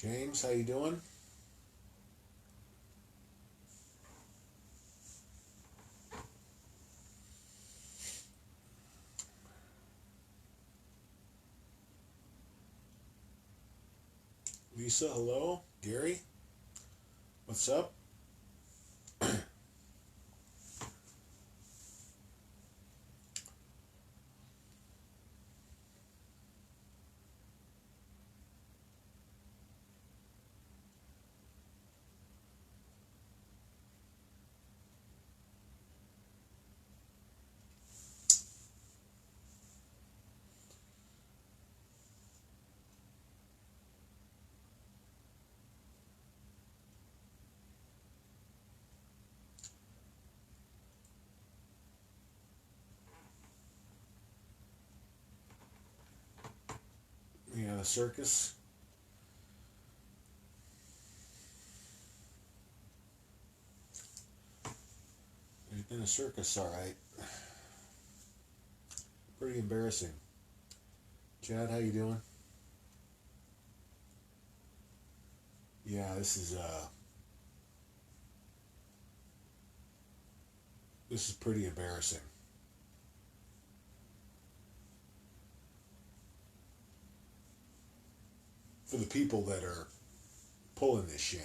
James, how you doing? Lisa, hello. Gary, what's up? Yeah, the circus. There's been a circus, all right. Pretty embarrassing. Chad, how you doing? Yeah, this is pretty embarrassing for the people that are pulling this sham.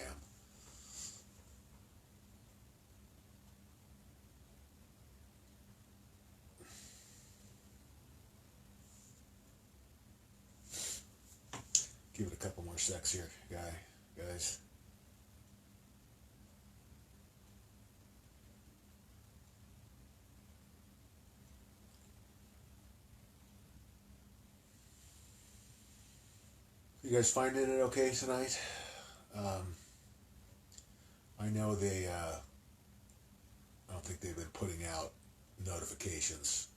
Give it a couple more secs here, guys. You guys finding it okay tonight? Um, I know I don't think they've been putting out notifications.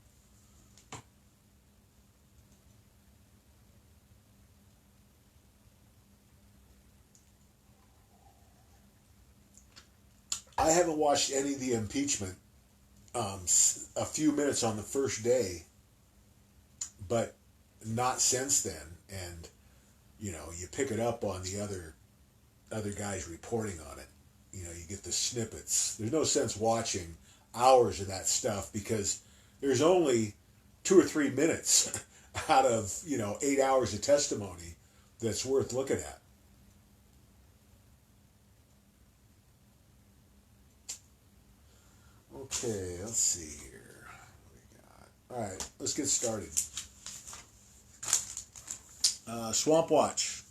I haven't watched any of the impeachment. A few minutes on the first day, but not since then. And you pick it up on the other guys reporting on it. You get the snippets. There's no sense watching hours of that stuff because there's only 2 or 3 minutes out of 8 hours of testimony that's worth looking at. Okay, let's see here. What we got? All right, let's get started. Swampwatch,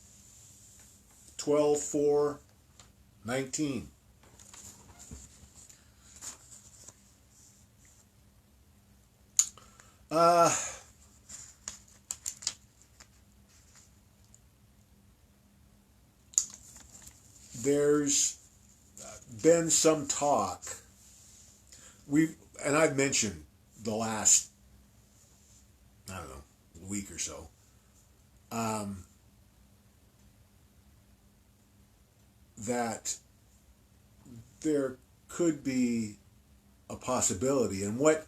12/4/19. Uh, there's been some talk. I've mentioned the last, I don't know, week or so. Um, that there could be a possibility, and what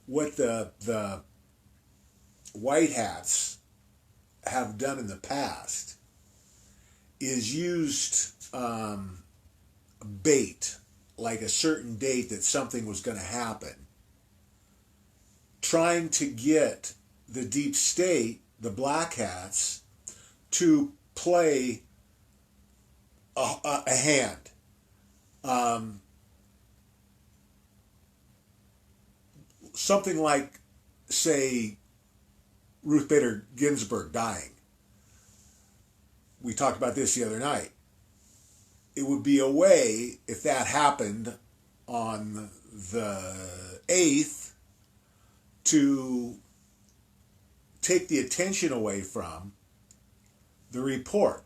the white hats have done in the past is used bait, like a certain date that something was going to happen, trying to get the deep state, the black hats, to play a hand. Um, Something like, say, Ruth Bader Ginsburg dying. We talked about this the other night. It would be a way, if that happened on the 8th, to take the attention away from the report.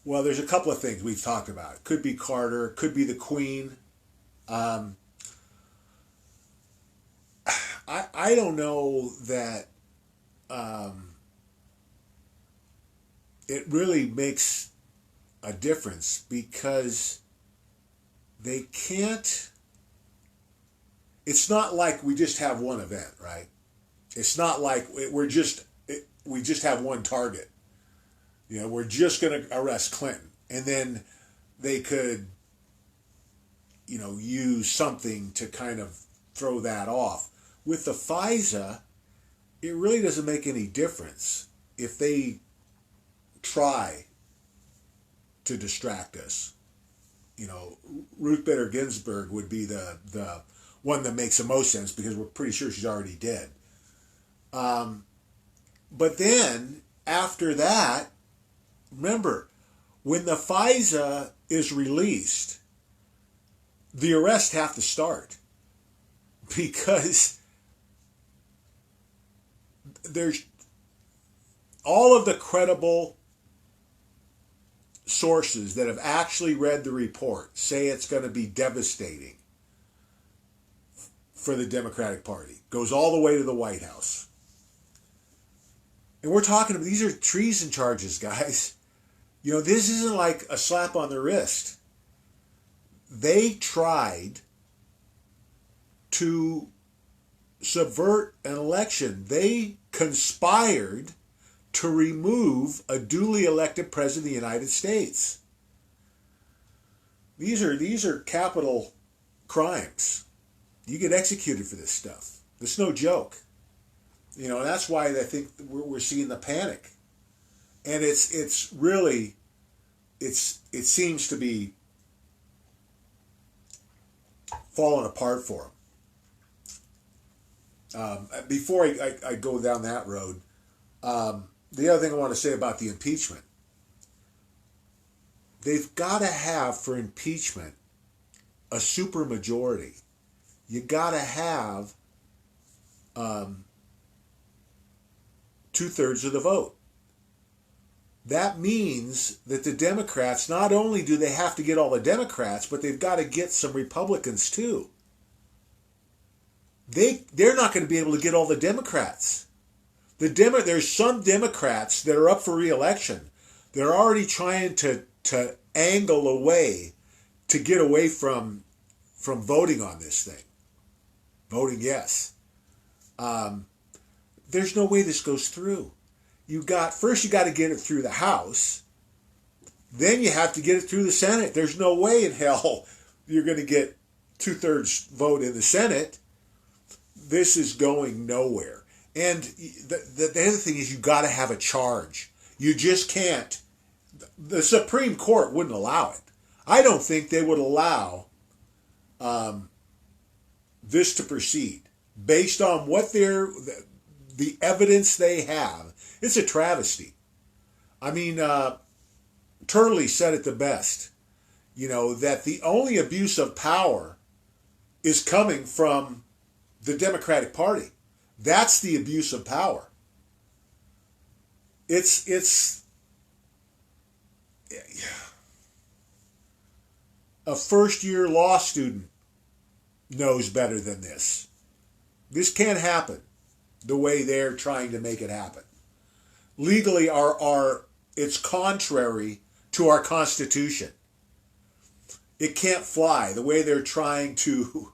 Well, there's a couple of things we've talked about. It could be Carter, it could be the Queen. Um, I don't know that it really makes a difference because they can't. It's not like we just have one event, right? It's not like we just have one target. You know, we're just going to arrest Clinton. And then they could, you know, use something to kind of throw that off. With the FISA, it really doesn't make any difference if they try to distract us. You know, Ruth Bader Ginsburg would be the one that makes the most sense because we're pretty sure she's already dead. But then, after that, remember, when the FISA is released, the arrests have to start because there's all of the credible sources that have actually read the report say it's going to be devastating for the Democratic Party. Goes all the way to the White House. And we're talking about, these are treason charges, guys. You know, this isn't like a slap on the wrist. They tried to subvert an election. They conspired to remove a duly elected president of the United States. These are capital crimes. You get executed for this stuff. It's no joke. You know, and that's why I think we're seeing the panic. And it's really, it seems to be falling apart for them. Before I go down that road, the other thing I want to say about the impeachment, they've got to have for impeachment a supermajority. You got to have 2/3 of the vote. That means that the Democrats, not only do they have to get all the Democrats, but they've got to get some Republicans too. They're not going to be able to get all the Democrats. There's some Democrats that are up for re-election. They're already trying to angle a way to get away from voting on this thing. Voting yes. There's no way this goes through. First you got to get it through the House. Then you have to get it through the Senate. There's no way in hell you're going to get 2/3 vote in the Senate. This is going nowhere. And the other thing is you got to have a charge. You just can't. The Supreme Court wouldn't allow it. I don't think they would allow this to proceed based on what the evidence they have. It's a travesty. I mean, Turley said it the best, you know, that the only abuse of power is coming from the Democratic Party. That's the abuse of power. It's a first-year law student knows better than this. This can't happen the way they're trying to make it happen. Legally, it's contrary to our Constitution. It can't fly the way they're trying to,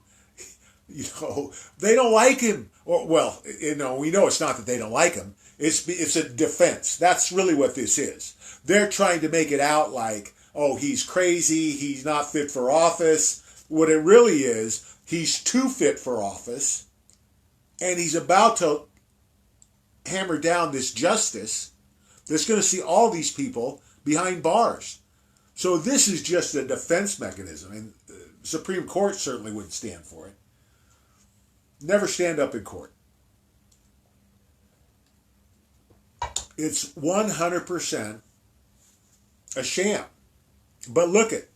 you know, they don't like him. Or, well, you know, we know it's not that they don't like him. It's a defense. That's really what this is. They're trying to make it out like, oh, he's crazy, he's not fit for office. What it really is, he's too fit for office, and he's about to hammer down this justice that's going to see all these people behind bars. So this is just a defense mechanism, and the Supreme Court certainly wouldn't stand for it. Never stand up in court. It's 100% a sham. But look at,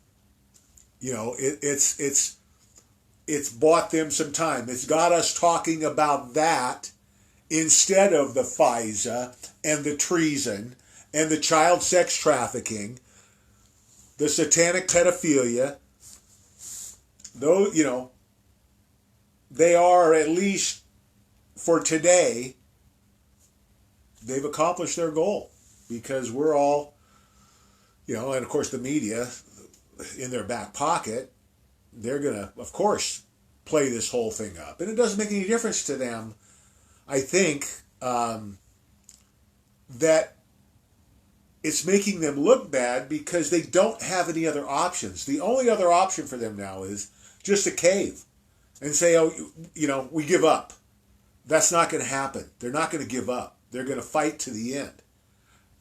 you know, it's bought them some time. It's got us talking about that instead of the FISA and the treason and the child sex trafficking, the satanic pedophilia. Though, you know, they are, at least for today, they've accomplished their goal because we're all, you know, and of course the media in their back pocket, they're going to, of course, play this whole thing up. And it doesn't make any difference to them, I think, that it's making them look bad because they don't have any other options. The only other option for them now is just to cave and say, oh, we give up. That's not going to happen. They're not going to give up. They're going to fight to the end.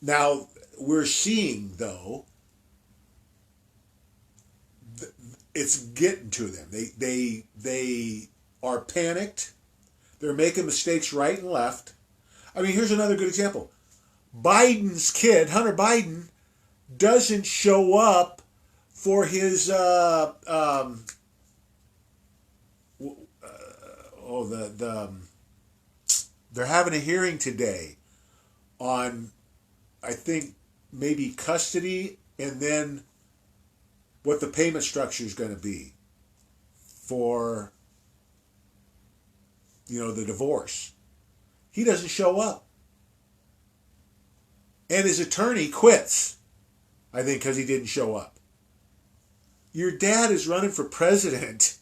Now, we're seeing, though, it's getting to them. They are panicked. They're making mistakes right and left. I mean, here's another good example. Biden's kid, Hunter Biden, doesn't show up for his they're having a hearing today on, I think, maybe custody and then what the payment structure is going to be for, the divorce. He doesn't show up. And his attorney quits, I think, because he didn't show up. Your dad is running for president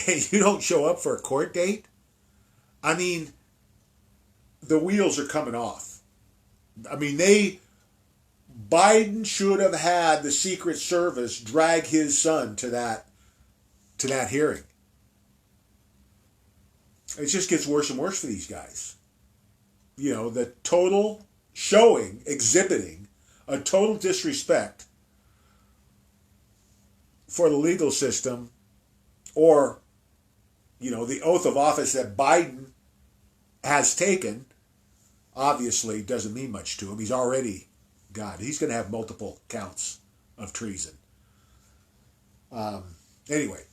and you don't show up for a court date? I mean, the wheels are coming off. I mean, Biden should have had the Secret Service drag his son to that hearing. It just gets worse and worse for these guys. The total exhibiting a total disrespect for the legal system, or, the oath of office that Biden has taken, obviously doesn't mean much to him. He's already he's going to have multiple counts of treason. Anyway.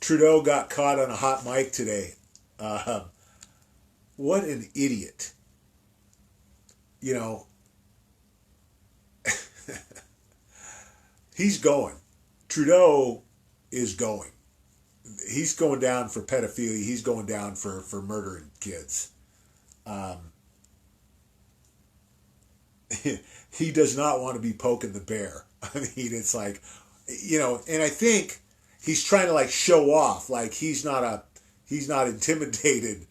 Trudeau got caught on a hot mic today. What an idiot. He's going. Trudeau is going. He's going down for pedophilia. He's going down for murdering kids. He does not want to be poking the bear. I mean, it's like, and I think he's trying to show off, he's not intimidated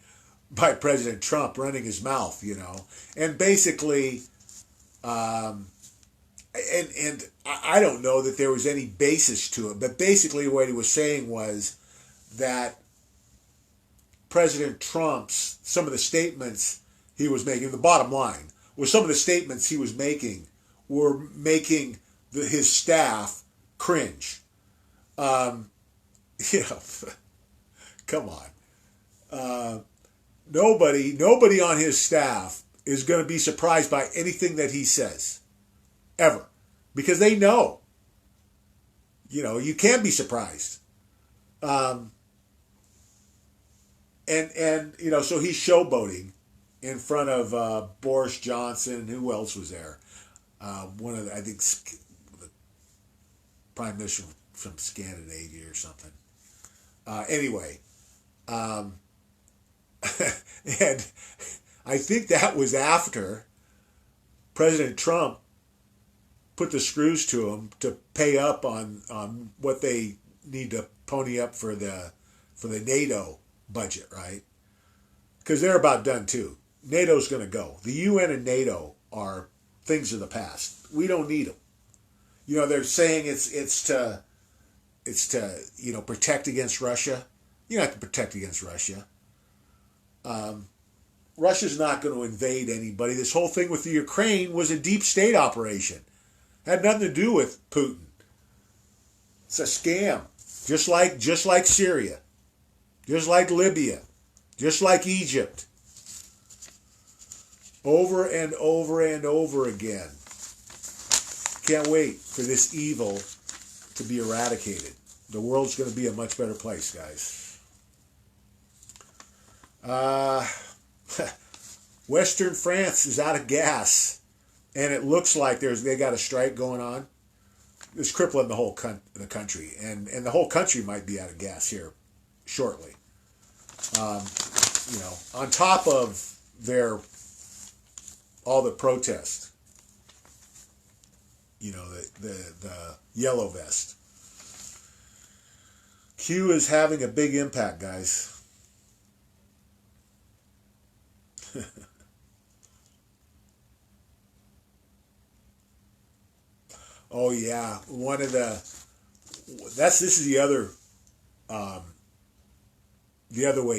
by President Trump running his mouth, and basically, and I don't know that there was any basis to it, but basically what he was saying was that President Trump's, some of the statements he was making, the bottom line was some of the statements he was making were making his staff cringe. Come on. Nobody on his staff is going to be surprised by anything that he says, ever, because they know. You can't be surprised. So he's showboating in front of Boris Johnson. Who else was there? One of I think the Prime Minister from Scandinavia or something. Anyway, and I think that was after President Trump put the screws to him to pay up on what they need to pony up for the NATO budget, right? Because they're about done too. NATO's going to go. The UN and NATO are things of the past. We don't need them. They're saying it's to protect against Russia. You don't have to protect against Russia. Russia's not going to invade anybody. This whole thing with the Ukraine was a deep state operation. Had nothing to do with Putin. It's a scam. Just like Syria. Just like Libya. Just like Egypt. Over and over and over again. Can't wait for this evil to be eradicated. The world's going to be a much better place, guys. Western France is out of gas, and it looks like they got a strike going on. It's crippling the whole the country, and the whole country might be out of gas here shortly. On top of all the protests. You know, the yellow vest. Q is having a big impact, guys. Oh yeah, one of this is um, the other way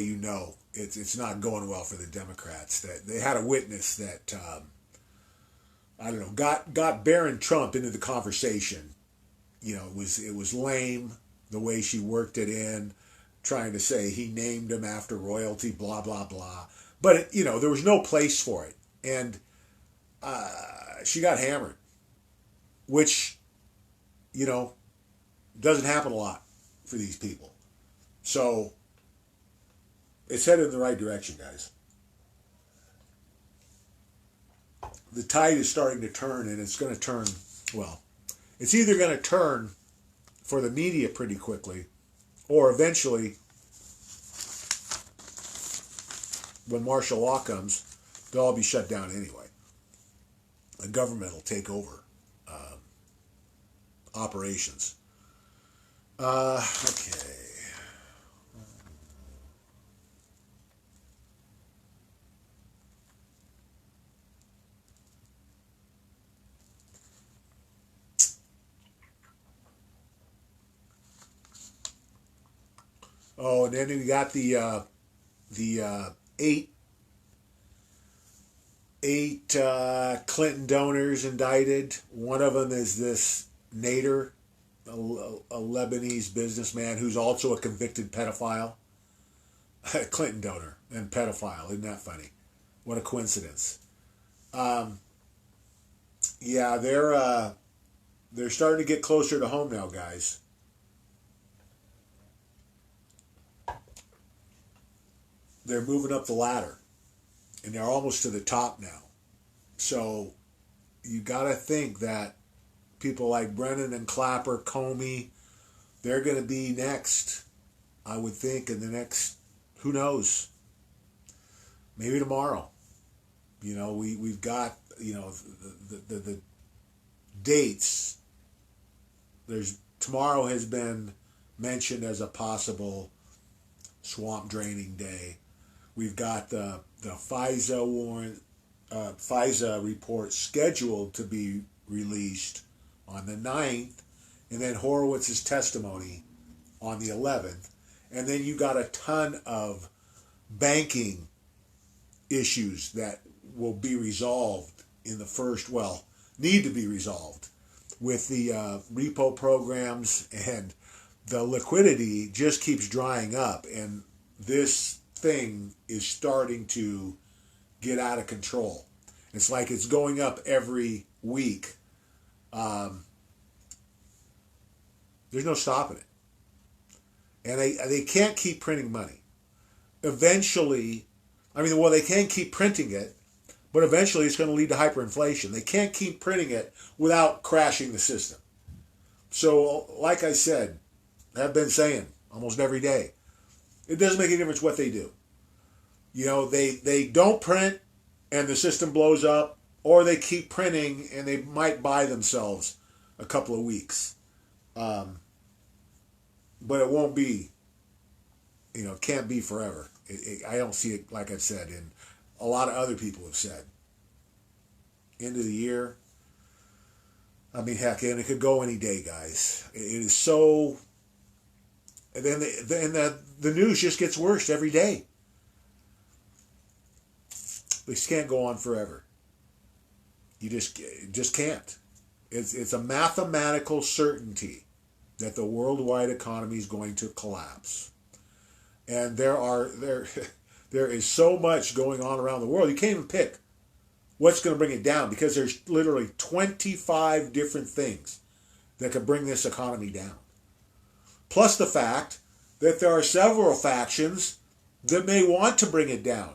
it's not going well for the Democrats. That they had a witness that I don't know got Barron Trump into the conversation. You know, it was lame the way she worked it in, trying to say he named him after royalty, blah blah blah. But there was no place for it, and she got hammered, which you know doesn't happen a lot for these people. So it's headed in the right direction, guys. The tide is starting to turn, and it's going to turn, well, it's either going to turn for the media pretty quickly, or eventually, when martial law comes, they'll all be shut down anyway. The government will take over operations. Okay. Oh, and then we got the eight Clinton donors indicted. One of them is this Nader, a Lebanese businessman who's also a convicted pedophile. Clinton donor and pedophile. Isn't that funny? What a coincidence. Yeah, they're starting to get closer to home now, guys. They're moving up the ladder, and they're almost to the top now. So you got to think that people like Brennan and Clapper, Comey, they're going to be next. I would think in the next, who knows, maybe tomorrow. We've got the dates. Tomorrow has been mentioned as a possible swamp draining day. We've got the FISA warrant, FISA report scheduled to be released on the 9th, and then Horowitz's testimony on the 11th. And then you got a ton of banking issues that will be resolved in the first, need to be resolved with the repo programs, and the liquidity just keeps drying up, and this thing is starting to get out of control. It's like it's going up every week. There's no stopping it. And they can't keep printing money. Eventually, they can't keep printing it, but eventually it's going to lead to hyperinflation. They can't keep printing it without crashing the system. So, like I said, I've been saying almost every day, it doesn't make any difference what they do. They don't print and the system blows up, or they keep printing and they might buy themselves a couple of weeks. But it won't be, can't be forever. I don't see it, like I've said, and a lot of other people have said. End of the year. Heck, and it could go any day, guys. It is so... And then the news just gets worse every day. This can't go on forever. You just can't. It's a mathematical certainty that the worldwide economy is going to collapse. And there is so much going on around the world. You can't even pick what's going to bring it down, because there's literally 25 different things that could bring this economy down. Plus the fact that there are several factions that may want to bring it down,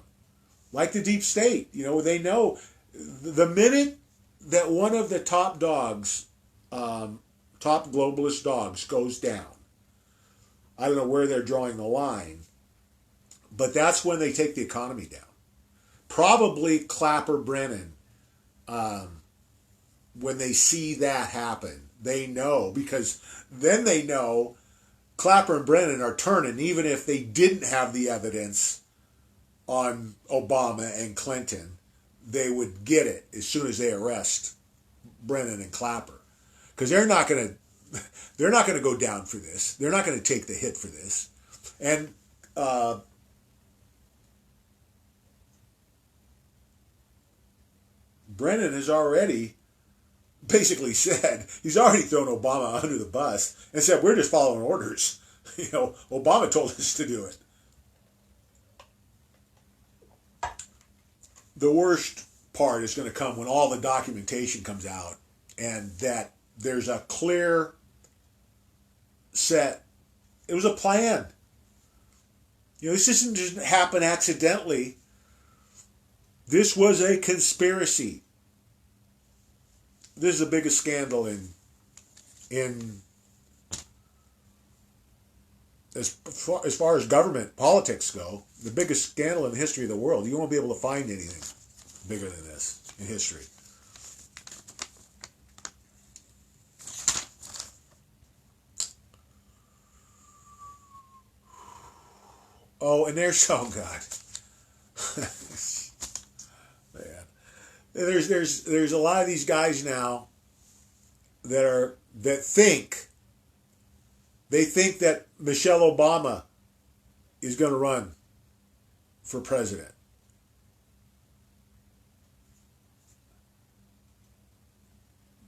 like the deep state. They know the minute that one of the top dogs, top globalist dogs, goes down, I don't know where they're drawing the line, but that's when they take the economy down. Probably Clapper, Brennan, when they see that happen. They know, because then they know Clapper and Brennan are turning, even if they didn't have the evidence on Obama and Clinton. They would get it as soon as they arrest Brennan and Clapper, because they're not going to go down for this. They're not going to take the hit for this. And Brennan has already basically said, he's already thrown Obama under the bus and said, we're just following orders. Obama told us to do it. The worst part is going to come when all the documentation comes out and that there's a clear set. It was a plan. This doesn't just happen accidentally. This was a conspiracy. This is the biggest scandal in as far as government politics go, the biggest scandal in the history of the world. You won't be able to find anything bigger than this in history. Oh, and there's, oh God. Man. There's a lot of these guys now that think that Michelle Obama is going to run for president.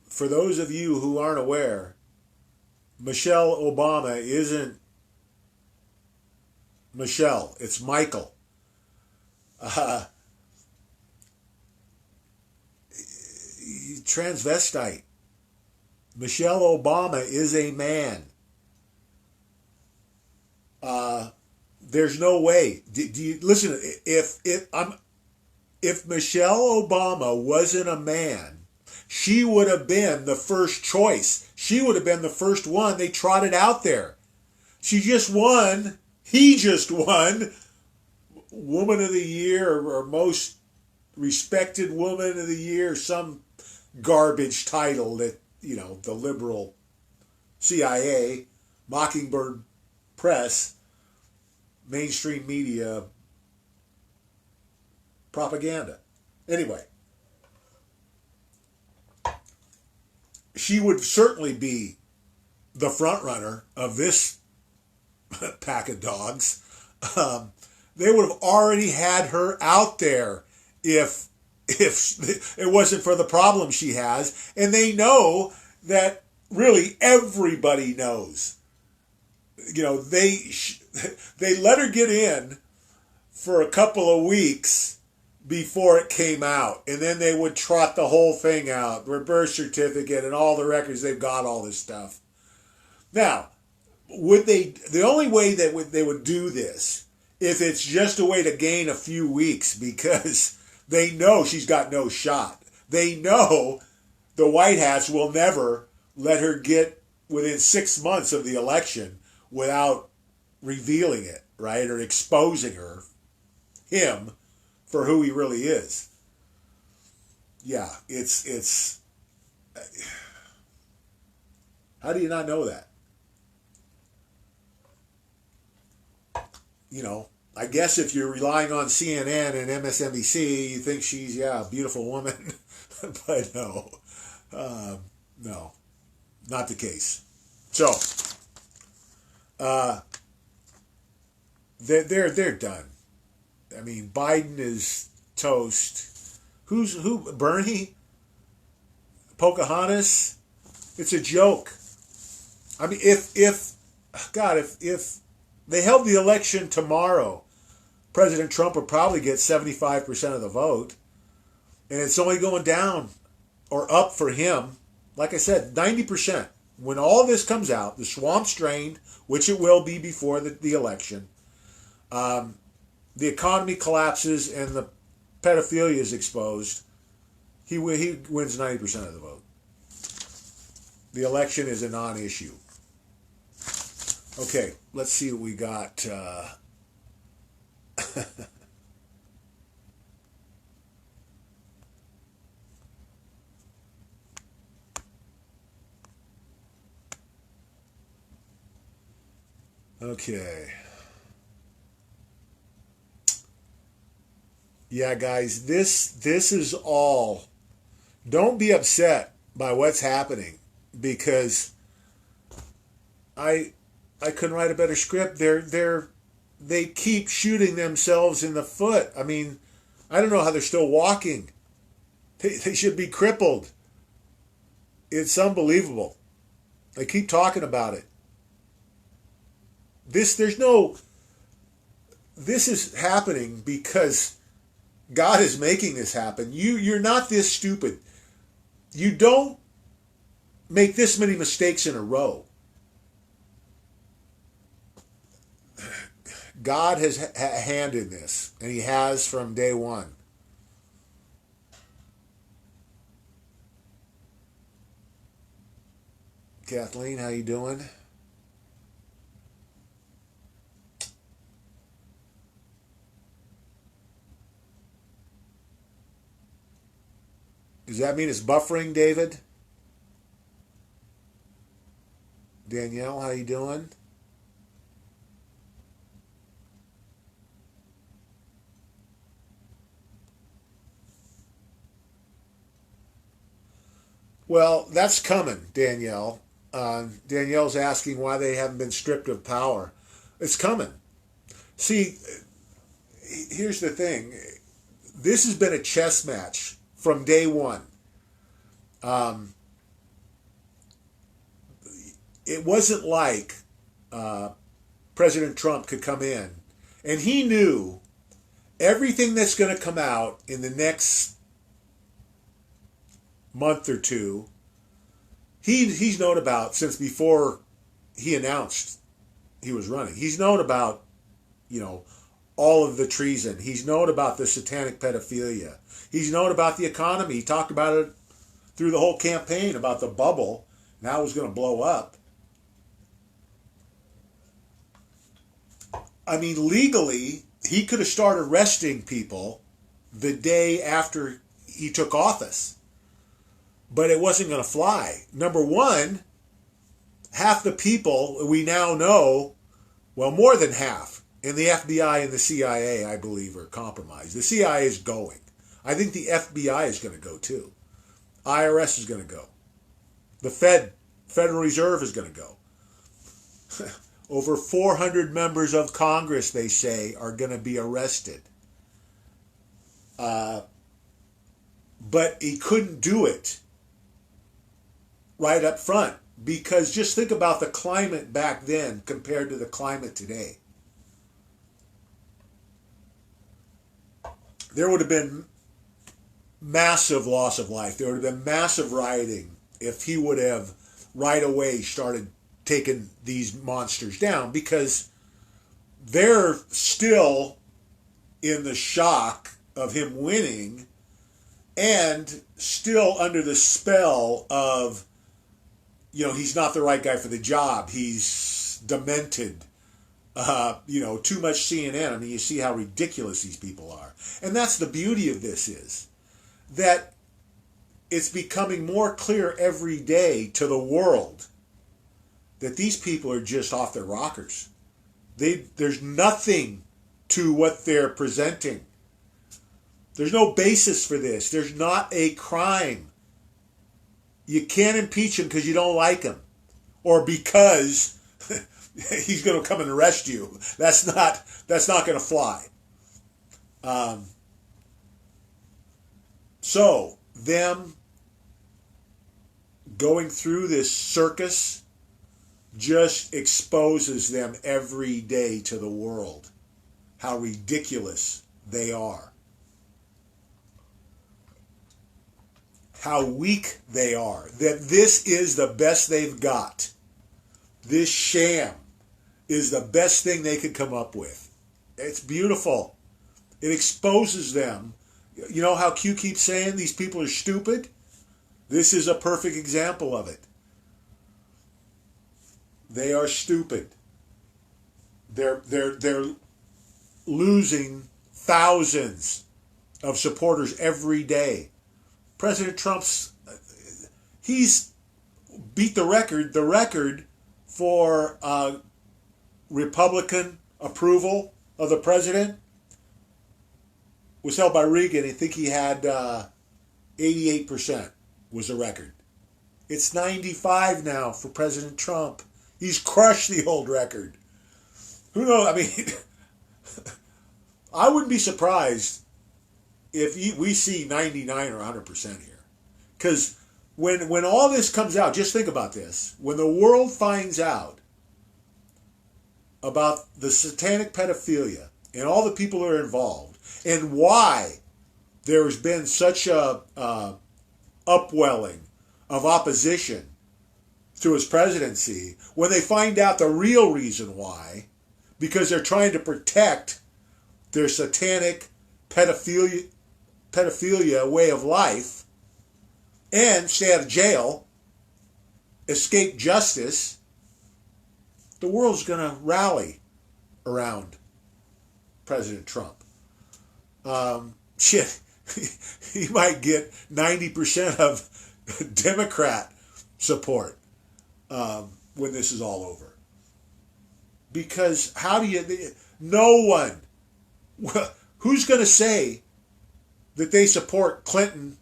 For those of you who aren't aware, Michelle Obama isn't Michelle, it's Michael. Transvestite. Michelle Obama is a man. There's no way. Do you listen? If Michelle Obama wasn't a man, she would have been the first choice. She would have been the first one they trotted out there. She just won. He just won. Woman of the Year or most respected woman of the year, some garbage title that, the liberal CIA, Mockingbird Press, mainstream media propaganda. Anyway, she would certainly be the front runner of this pack of dogs. They would have already had her out there if it wasn't for the problem she has. And they know that really everybody knows. They let her get in for a couple of weeks before it came out. And then they would trot the whole thing out, her birth certificate and all the records. They've got all this stuff. Now, the only way that they would do this, if it's just a way to gain a few weeks, because they know she's got no shot. They know the White Hats will never let her get within 6 months of the election without revealing it, right? Or exposing him for who he really is. Yeah, it's how do you not know that? I guess if you're relying on CNN and MSNBC, you think she's, a beautiful woman. But no, not the case. So, they're done. I mean, Biden is toast. Who? Bernie? Pocahontas? It's a joke. I mean, if they held the election tomorrow, President Trump would probably get 75% of the vote. And it's only going down or up for him. Like I said, 90%. When all this comes out, the swamp's drained, which it will be before the election, the economy collapses and the pedophilia is exposed, he wins 90% of the vote. The election is a non-issue. Okay, let's see what we got. Okay. Yeah, guys, this is all. Don't be upset by what's happening because I I couldn't write a better script. They keep shooting themselves in the foot. I mean, I don't know how they're still walking. They should be crippled. It's unbelievable. They keep talking about it. There's no. This is happening because God is making this happen. You're not this stupid. You don't make this many mistakes in a row. God has a hand in this, and He has from day one. Kathleen, how you doing? Does that mean it's buffering, David? Danielle, how you doing? Well, that's coming, Danielle. Danielle's asking why they haven't been stripped of power. It's coming. See, here's the thing. This has been a chess match from day one. Um, it wasn't like President Trump could come in, and he knew everything that's going to come out in the next month or two. He's known about since before he announced he was running. He's known about, you know, all of the treason. He's known about the satanic pedophilia. He's known about the economy. He talked about it through the whole campaign about the bubble. Now it was going to blow up. I mean, legally, he could have started arresting people the day after he took office. But it wasn't going to fly. Number one, half the people we now know, well, more than half, in the FBI and the CIA, I believe, are compromised. The CIA is going. I think the FBI is going to go too. IRS is going to go. The Federal Reserve is going to go. Over 400 members of Congress, they say, are going to be arrested. But he couldn't do it right up front because just think about the climate back then compared to the climate today. There would have been massive loss of life. There would have been massive rioting if he would have right away started taking these monsters down because they're still in the shock of him winning and still under the spell of, you know, he's not the right guy for the job. He's demented. Too much CNN. I mean, you see how ridiculous these people are. And that's the beauty of this is that it's becoming more clear every day to the world that these people are just off their rockers. There's nothing to what they're presenting. There's no basis for this. There's not a crime. You can't impeach him because you don't like him or because he's going to come and arrest you. That's not going to fly. So them going through this circus just exposes them every day to the world how ridiculous they are, how weak they are, that this is the best they've got. This sham is the best thing they could come up with. It's beautiful. It exposes them. You know how Q keeps saying these people are stupid? This is a perfect example of it. They are stupid. They're losing thousands of supporters every day. President Trump's he's beat the record for Republican approval of the president was held by Reagan. I think he had 88% was the record. It's 95 now for President Trump. He's crushed the old record. Who knows? I mean, I wouldn't be surprised if we see 99 or 100% here. Because when all this comes out, just think about this. When the world finds out about the satanic pedophilia and all the people that are involved and why there has been such a upwelling of opposition to his presidency, when they find out the real reason why, because they're trying to protect their satanic pedophilia way of life and stay out of jail, escape justice, the world's going to rally around President Trump. Shit, he might get 90% of Democrat support when this is all over. Because how do you... No one... Who's going to say that they support Clinton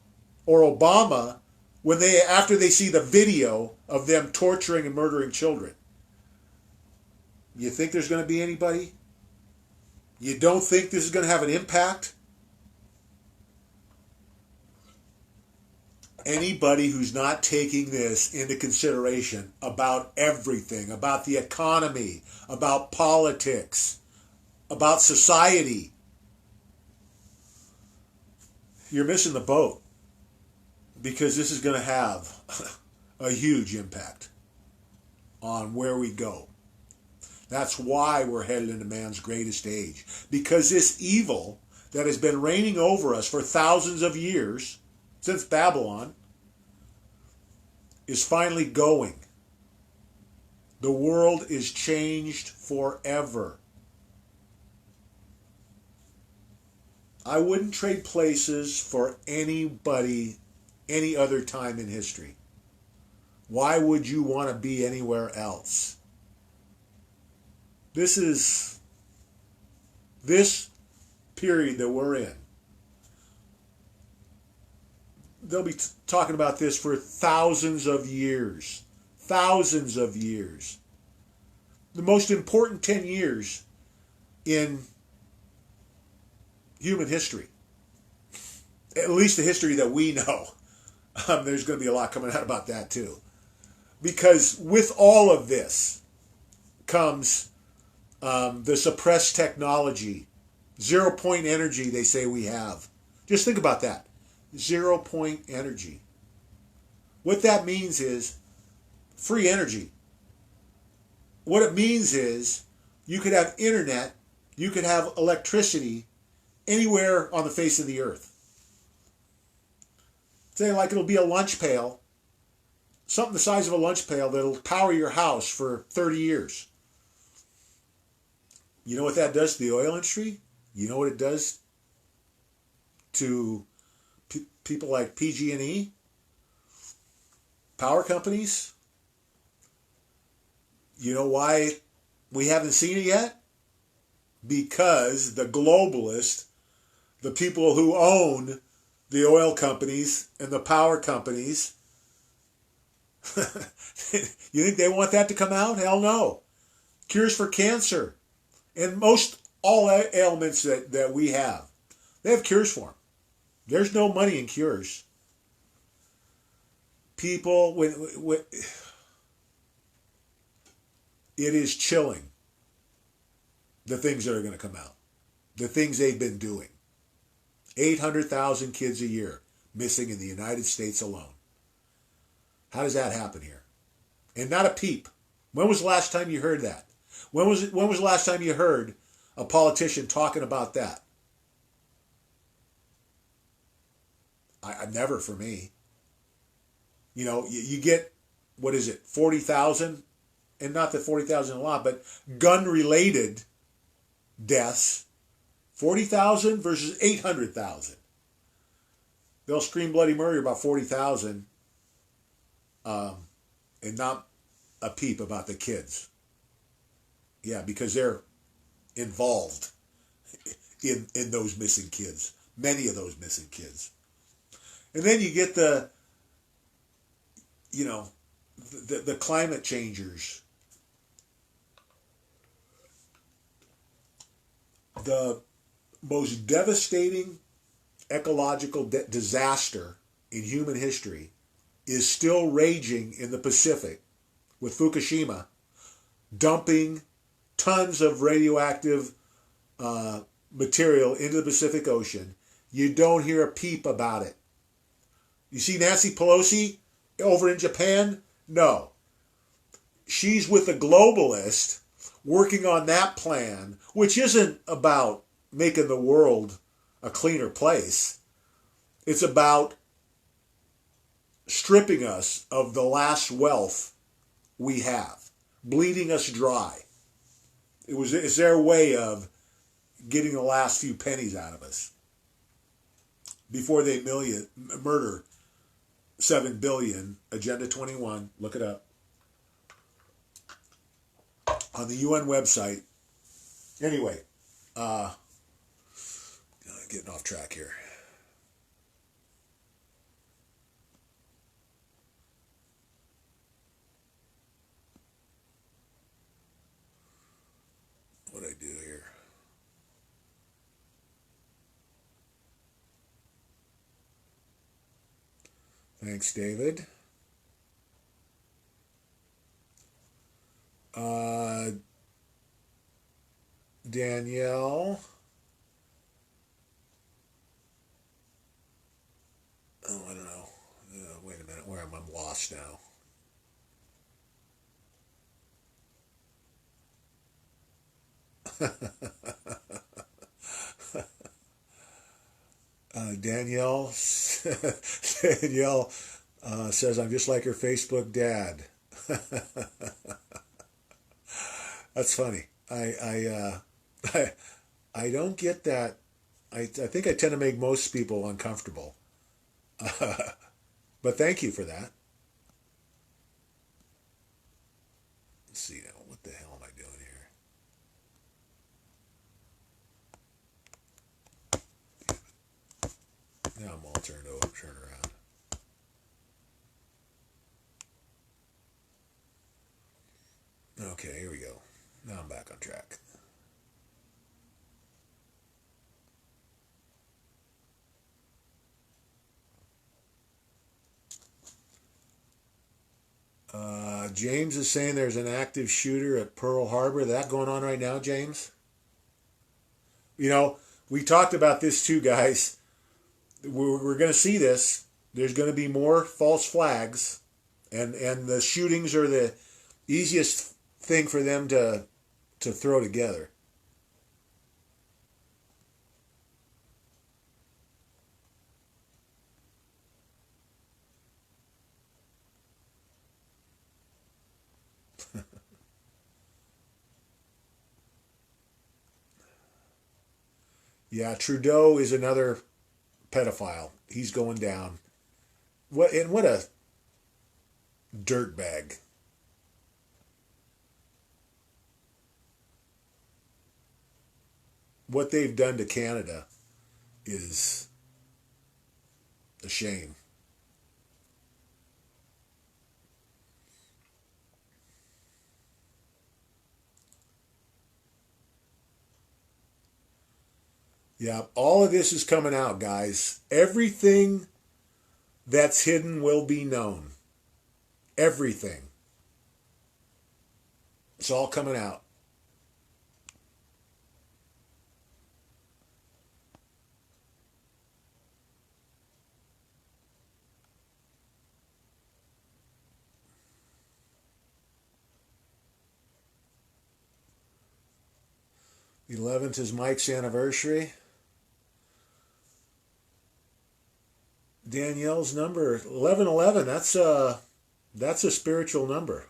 or Obama when after they see the video of them torturing and murdering children? You think there's going to be anybody? You don't think this is going to have an impact? Anybody who's not taking this into consideration about everything, about the economy, about politics, about society, you're missing the boat, because this is going to have a huge impact on where we go. That's why we're headed into man's greatest age, because this evil that has been reigning over us for thousands of years, since Babylon, is finally going. The world is changed forever. I wouldn't trade places for anybody any other time in history. Why would you want to be anywhere else? This period that we're in, they'll be talking about this for thousands of years. Thousands of years. The most important 10 years in human history. At least the history that we know. There's going to be a lot coming out about that too. Because with all of this comes the suppressed technology. 0-point energy they say we have. Just think about that. 0-point energy. What that means is free energy. What it means is you could have internet, you could have electricity anywhere on the face of the earth. Say like it'll be a lunch pail, something the size of a lunch pail that'll power your house for 30 years. You know what that does to the oil industry? You know what it does to people like PG&E, power companies? You know why we haven't seen it yet? Because the globalists, the people who own the oil companies and the power companies, you think they want that to come out? Hell no. Cures for cancer and most all ailments that we have, they have cures for them. There's no money in cures. People, when it is chilling, the things that are going to come out, the things they've been doing. 800,000 kids a year missing in the United States alone. How does that happen here? And not a peep. When was the last time you heard that? When was the last time you heard a politician talking about that? I never, for me. You know, you get, 40,000? And not that 40,000 a lot, but gun-related deaths. 40,000 versus 800,000. They'll scream bloody murder about 40,000 and not a peep about the kids. Yeah, because they're involved in those missing kids. Many of those missing kids. And then you get you know, the climate changers. The most devastating ecological disaster in human history is still raging in the Pacific with Fukushima dumping tons of radioactive material into the Pacific Ocean. You don't hear a peep about it. You see Nancy Pelosi over in Japan? No. She's with a globalist working on that plan, which isn't about making the world a cleaner place. It's about stripping us of the last wealth we have, bleeding us dry. It's their way of getting the last few pennies out of us before they murder 7 billion. Agenda 21. Look it up on the UN website. Anyway, getting off track here. What'd I do here? Thanks, David. Danielle. Oh, I don't know. Wait a minute. Where am I? I'm lost now. Danielle Danielle says, I'm just like her Facebook dad. That's funny. I don't get that. I think I tend to make most people uncomfortable. But thank you for that. Let's see now. What the hell am I doing here? Now I'm all turned around. Okay, here we go. Now I'm back on track. James is saying there's an active shooter at Pearl Harbor. That going on right now, James? You know, we talked about this too, guys. We're going to see this. There's going to be more false flags, and the shootings are the easiest thing for them to throw together. Yeah, Trudeau is another pedophile. He's going down. What a dirtbag. What they've done to Canada is a shame. Yeah, all of this is coming out, guys. Everything that's hidden will be known. Everything. It's all coming out. The 11th is Mike's anniversary. Danielle's number 1111. That's a spiritual number.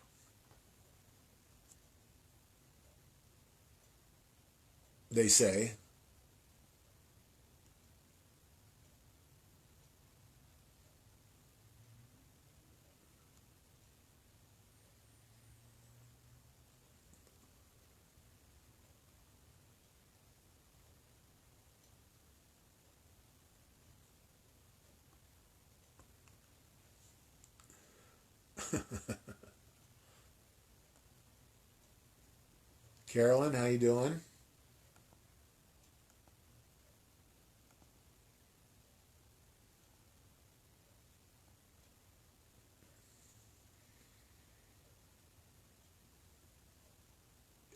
They say. Carolyn, how you doing?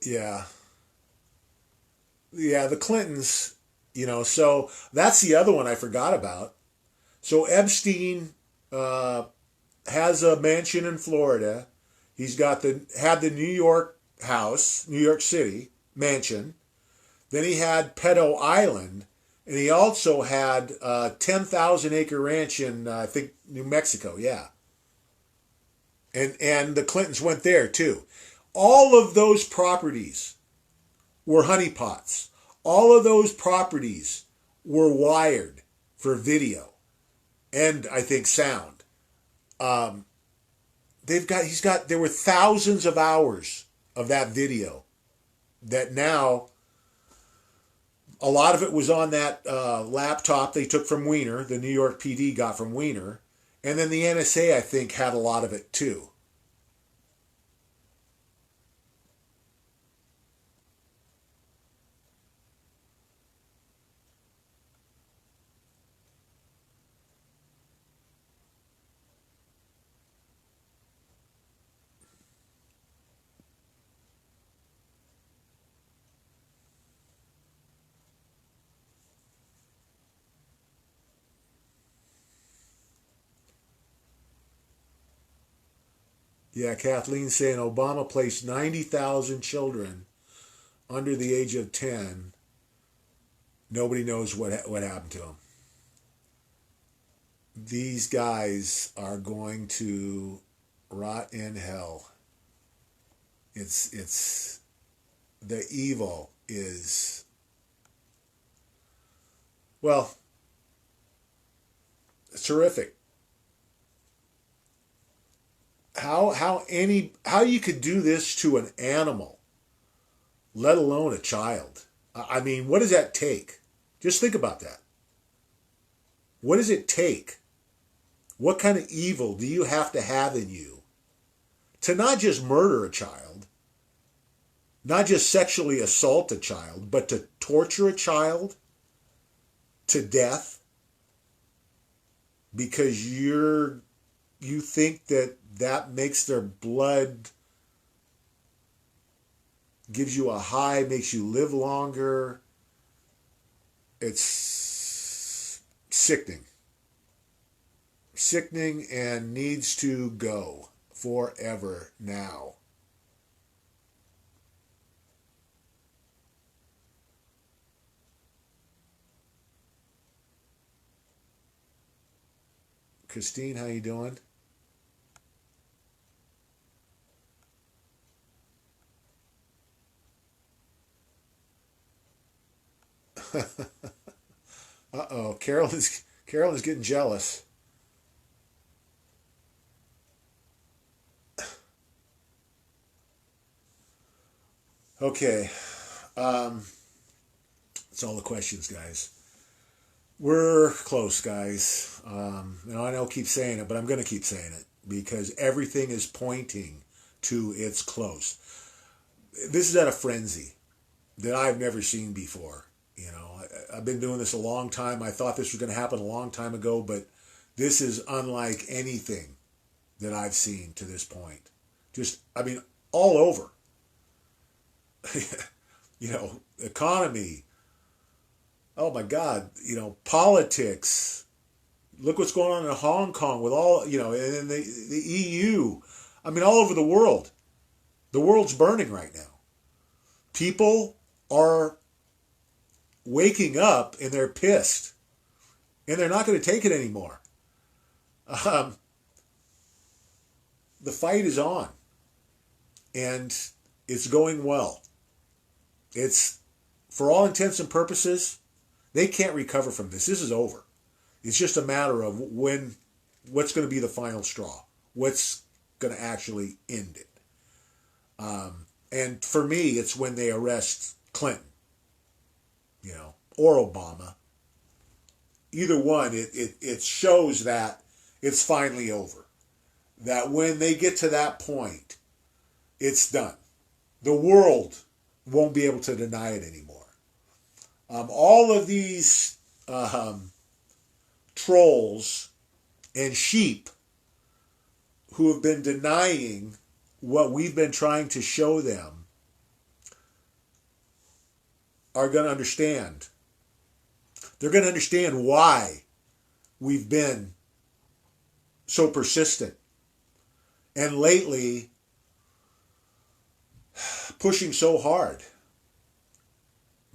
Yeah. Yeah, the Clintons, so that's the other one I forgot about. So Epstein uh, has a mansion in Florida. He's got had the New York house, New York City mansion. Then he had Pedo Island, and he also had a 10,000 acre ranch in I think New Mexico. Yeah, and the Clintons went there too. All of those properties were honeypots. All of those properties were wired for video and I think sound. Um, there were thousands of hours of that video that now a lot of it was on that laptop they took from Wiener, the New York PD got from Wiener, and then the NSA I think had a lot of it too. Yeah, Kathleen saying Obama placed 90,000 children under the age of 10. Nobody knows what happened to them. These guys are going to rot in hell. It's the evil is, well, it's terrific. How you could do this to an animal, let alone a child. I mean, what does that take? Just think about that. What does it take? What kind of evil do you have to have in you to not just murder a child, not just sexually assault a child, but to torture a child to death because you think that makes their blood, gives you a high, makes you live longer. It's sickening. Sickening and needs to go forever now. Christine, how you doing? Uh-oh, Carol is getting jealous. Okay, um, that's all the questions, guys. We're close, guys. I know I keep saying it, but I'm going to keep saying it because everything is pointing to it's close. This is at a frenzy that I've never seen before. I've been doing this a long time. I thought this was going to happen a long time ago, but this is unlike anything that I've seen to this point. Just, I mean, all over. Economy. Oh my God. Politics. Look what's going on in Hong Kong with all, and the EU. I mean, all over the world. The world's burning right now. People are waking up and they're pissed. And they're not going to take it anymore. Um, the fight is on. And it's going well. It's, for all intents and purposes, they can't recover from this. This is over. It's just a matter of what's going to be the final straw. What's going to actually end it. And for me, it's when they arrest Clinton, or Obama. Either one, it shows that it's finally over. that when they get to that point, it's done. The world won't be able to deny it anymore. All of these trolls and sheep who have been denying what we've been trying to show them are going to understand. They're going to understand why we've been so persistent and lately pushing so hard,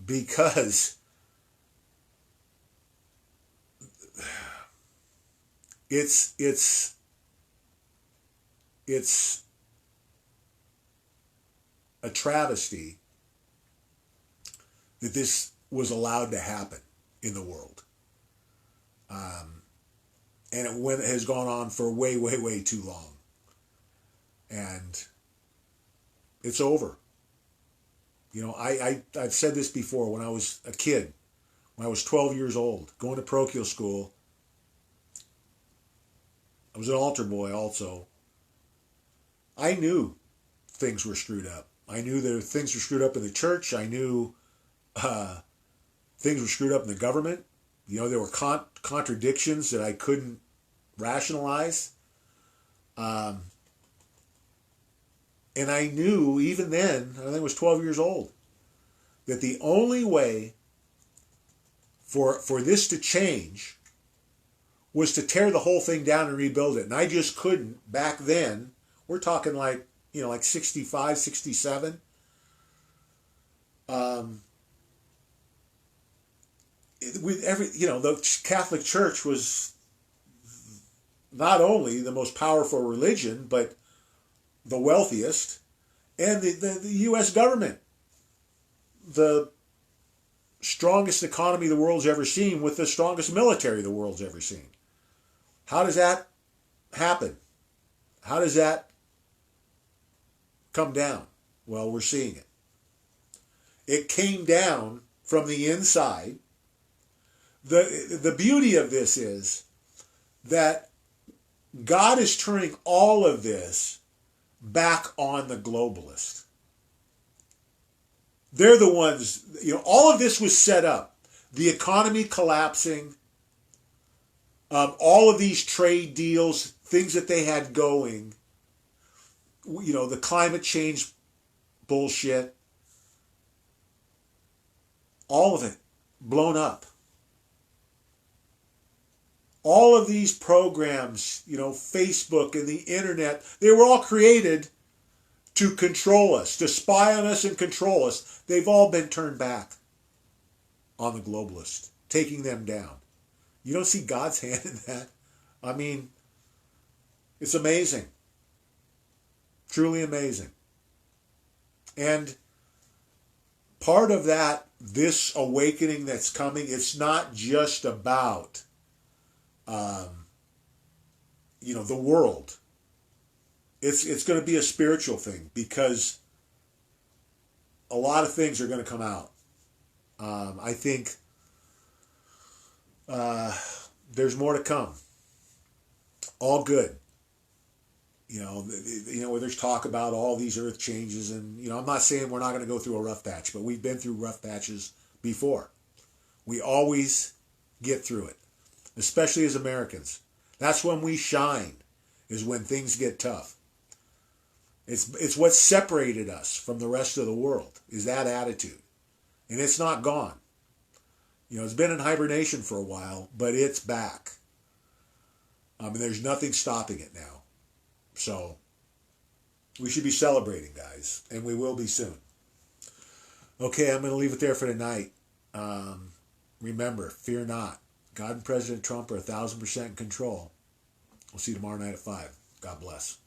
because it's a travesty that this was allowed to happen in the world. And it has gone on for way, way, way too long. And it's over. You know, I've said this before. When I was a kid, when I was 12 years old, going to parochial school, I was an altar boy also. I knew things were screwed up. I knew that things were screwed up in the church. I knew things were screwed up in the government. You know, there were contradictions that I couldn't rationalize. And I knew even then, I think I was 12 years old, that the only way for this to change was to tear the whole thing down and rebuild it. And I just couldn't back then. We're talking like 65, 67. The Catholic Church was not only the most powerful religion, but the wealthiest, and the U.S. government, the strongest economy the world's ever seen, with the strongest military the world's ever seen. How does that happen? How does that come down? Well, we're seeing it. It came down from the inside. The beauty of this is that God is turning all of this back on the globalist. They're the ones, all of this was set up. The economy collapsing, all of these trade deals, things that they had going, the climate change bullshit, all of it blown up. All of these programs, Facebook and the internet, they were all created to control us, to spy on us and control us. They've all been turned back on the globalists, taking them down. You don't see God's hand in that. I mean, it's amazing. Truly amazing. And part of that, this awakening that's coming, it's not just about the world. It's going to be a spiritual thing, because a lot of things are going to come out. I think there's more to come. All good. Where there's talk about all these earth changes, and I'm not saying we're not going to go through a rough patch, but we've been through rough patches before. We always get through it, especially as Americans. That's when we shine, is when things get tough. It's what separated us from the rest of the world, is that attitude. And it's not gone. It's been in hibernation for a while, but it's back. There's nothing stopping it now. So we should be celebrating, guys, and we will be soon. Okay, I'm going to leave it there for tonight. Remember, fear not. God and President Trump are 1,000% in control. We'll see you tomorrow night at 5. God bless.